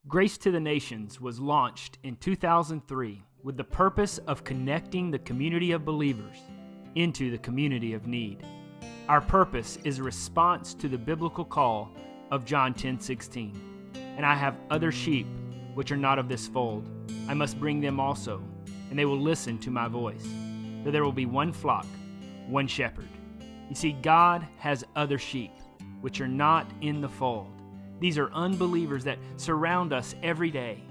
Grace to the Nations was launched in 2003 with the purpose of connecting the community of believers into the community of need. Our purpose is a response to the biblical call of John 10:16. And I have other sheep which are not of this fold. I must bring them also, and they will listen to my voice. So there will be one flock, one shepherd. You see, God has other sheep which are not in the fold. These are unbelievers that surround us every day.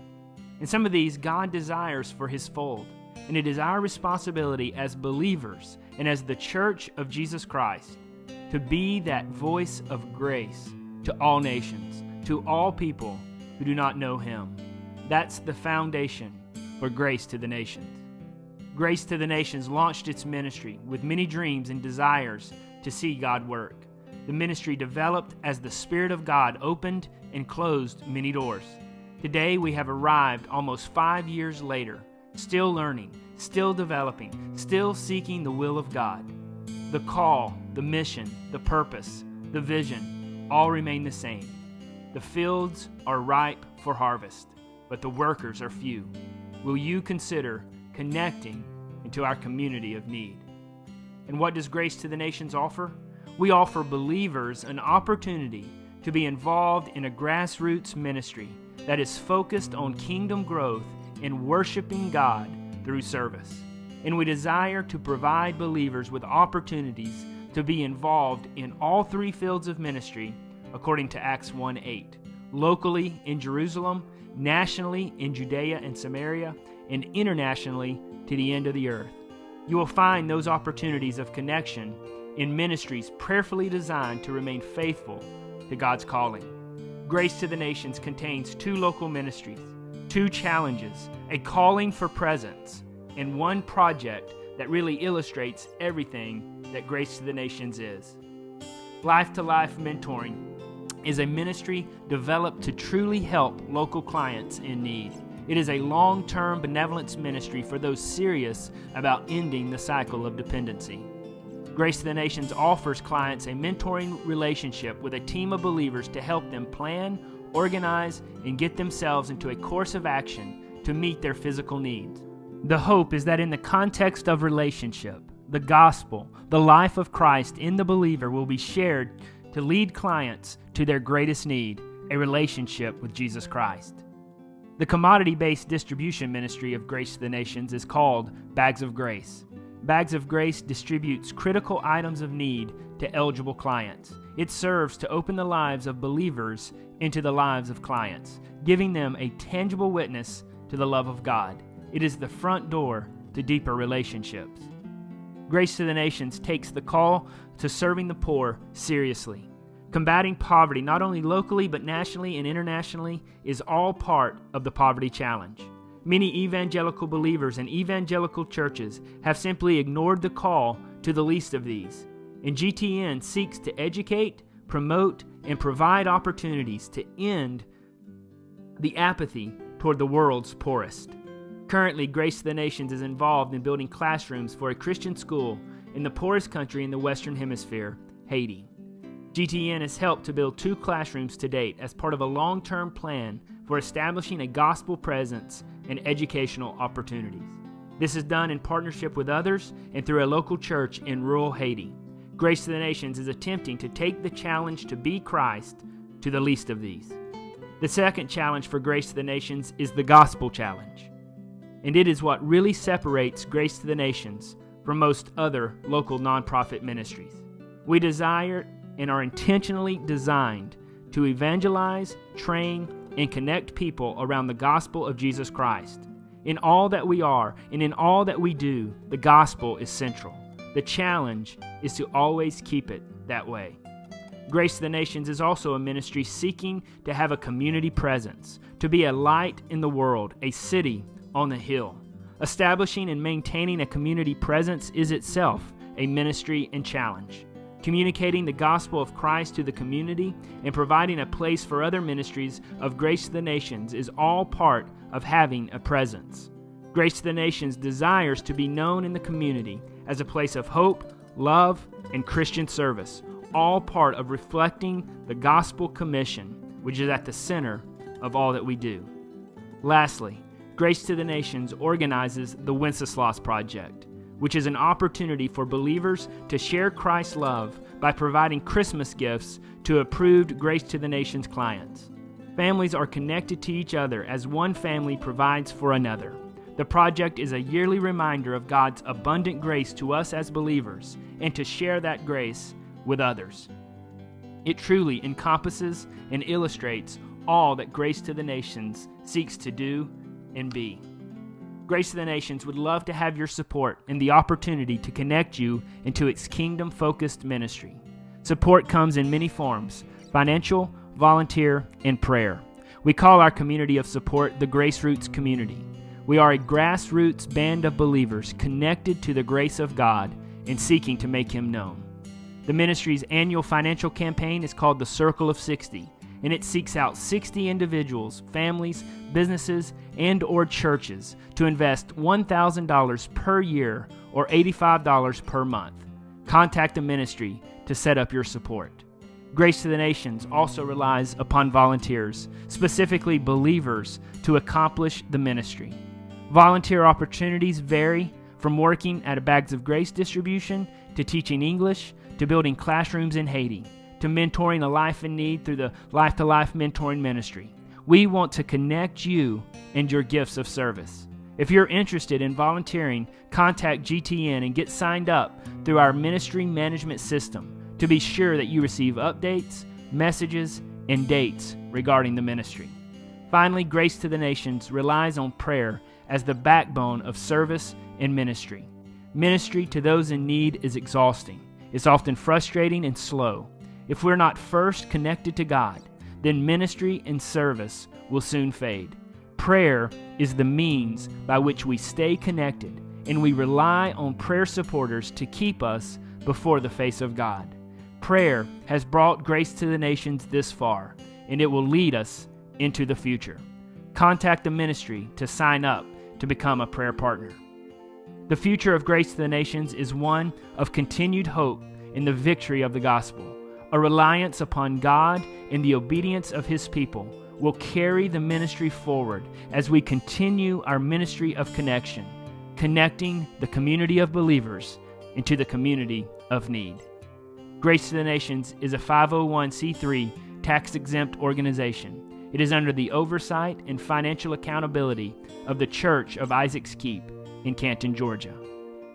And some of these God desires for His fold. And it is our responsibility as believers and as the church of Jesus Christ to be that voice of grace to all nations, to all people who do not know Him. That's the foundation for Grace to the Nations. Grace to the Nations launched its ministry with many dreams and desires to see God work. The ministry developed as the Spirit of God opened and closed many doors. Today we have arrived almost 5 years later, still learning, still developing, still seeking the will of God. The call, the mission, the purpose, the vision, all remain the same. The fields are ripe for harvest, but the workers are few. Will you consider connecting into our community of need? And what does Grace to the Nations offer? We offer believers an opportunity to be involved in a grassroots ministry that is focused on kingdom growth and worshiping God through service. And we desire to provide believers with opportunities to be involved in all three fields of ministry according to Acts 1:8, locally in Jerusalem, nationally in Judea and Samaria, and internationally to the end of the earth. You will find those opportunities of connection in ministries prayerfully designed to remain faithful to God's calling. Grace to the Nations contains 2 local ministries, 2 challenges, a calling for presence, and 1 project that really illustrates everything that Grace to the Nations is. Life to Life Mentoring is a ministry developed to truly help local clients in need. It is a long-term benevolence ministry for those serious about ending the cycle of dependency. Grace to the Nations offers clients a mentoring relationship with a team of believers to help them plan, organize, and get themselves into a course of action to meet their physical needs. The hope is that in the context of relationship, the gospel, the life of Christ in the believer will be shared to lead clients to their greatest need, a relationship with Jesus Christ. The commodity-based distribution ministry of Grace to the Nations is called Bags of Grace. Bags of Grace distributes critical items of need to eligible clients. It serves to open the lives of believers into the lives of clients, giving them a tangible witness to the love of God. It is the front door to deeper relationships. Grace to the Nations takes the call to serving the poor seriously. Combating poverty, not only locally but nationally and internationally, is all part of the poverty challenge. Many evangelical believers and evangelical churches have simply ignored the call to the least of these. And GTN seeks to educate, promote, and provide opportunities to end the apathy toward the world's poorest. Currently, Grace to the Nations is involved in building classrooms for a Christian school in the poorest country in the Western Hemisphere, Haiti. GTN has helped to build 2 classrooms to date as part of a long-term plan for establishing a gospel presence and educational opportunities. This is done in partnership with others and through a local church in rural Haiti. Grace to the Nations is attempting to take the challenge to be Christ to the least of these. The second challenge for Grace to the Nations is the Gospel Challenge. And it is what really separates Grace to the Nations from most other local nonprofit ministries. We desire and are intentionally designed to evangelize, train, and connect people around the gospel of Jesus Christ. In all that we are and in all that we do, the gospel is central. The challenge is to always keep it that way. Grace to the Nations is also a ministry seeking to have a community presence, to be a light in the world, a city on the hill. Establishing and maintaining a community presence is itself a ministry and challenge. Communicating the gospel of Christ to the community and providing a place for other ministries of Grace to the Nations is all part of having a presence. Grace to the Nations desires to be known in the community as a place of hope, love, and Christian service, all part of reflecting the gospel commission, which is at the center of all that we do. Lastly, Grace to the Nations organizes the Wenceslas Project, which is an opportunity for believers to share Christ's love by providing Christmas gifts to approved Grace to the Nations clients. Families are connected to each other as one family provides for another. The project is a yearly reminder of God's abundant grace to us as believers and to share that grace with others. It truly encompasses and illustrates all that Grace to the Nations seeks to do and be. Grace to the Nations would love to have your support and the opportunity to connect you into its kingdom-focused ministry. Support comes in many forms: financial, volunteer, and prayer. We call our community of support the Grace Roots Community. We are a grassroots band of believers connected to the grace of God and seeking to make Him known. The ministry's annual financial campaign is called the Circle of 60, and it seeks out 60 individuals, families, businesses, and/or churches to invest $1,000 per year or $85 per month. Contact the ministry to set up your support. Grace to the Nations also relies upon volunteers, specifically believers, to accomplish the ministry. Volunteer opportunities vary from working at a Bags of Grace distribution to teaching English to building classrooms in Haiti to mentoring a life in need through the Life to Life mentoring ministry. We want to connect you and your gifts of service. If you're interested in volunteering, contact GTN and get signed up through our ministry management system to be sure that you receive updates, messages, and dates regarding the ministry. Finally, Grace to the Nations relies on prayer as the backbone of service and ministry. Ministry to those in need is exhausting. It's often frustrating and slow. If we're not first connected to God, then ministry and service will soon fade. Prayer is the means by which we stay connected, and we rely on prayer supporters to keep us before the face of God. Prayer has brought Grace to the Nations this far, and it will lead us into the future. Contact the ministry to sign up to become a prayer partner. The future of Grace to the Nations is one of continued hope in the victory of the gospel. A reliance upon God and the obedience of His people will carry the ministry forward as we continue our ministry of connection, connecting the community of believers into the community of need. Grace to the Nations is a 501c3 tax-exempt organization. It is under the oversight and financial accountability of the Church of Isaac's Keep in Canton, Georgia.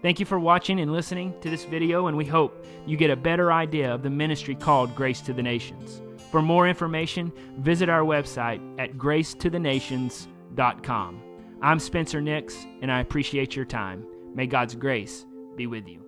Thank you for watching and listening to this video, and we hope you get a better idea of the ministry called Grace to the Nations. For more information, visit our website at gracetothenations.com. I'm Spencer Nix, and I appreciate your time. May God's grace be with you.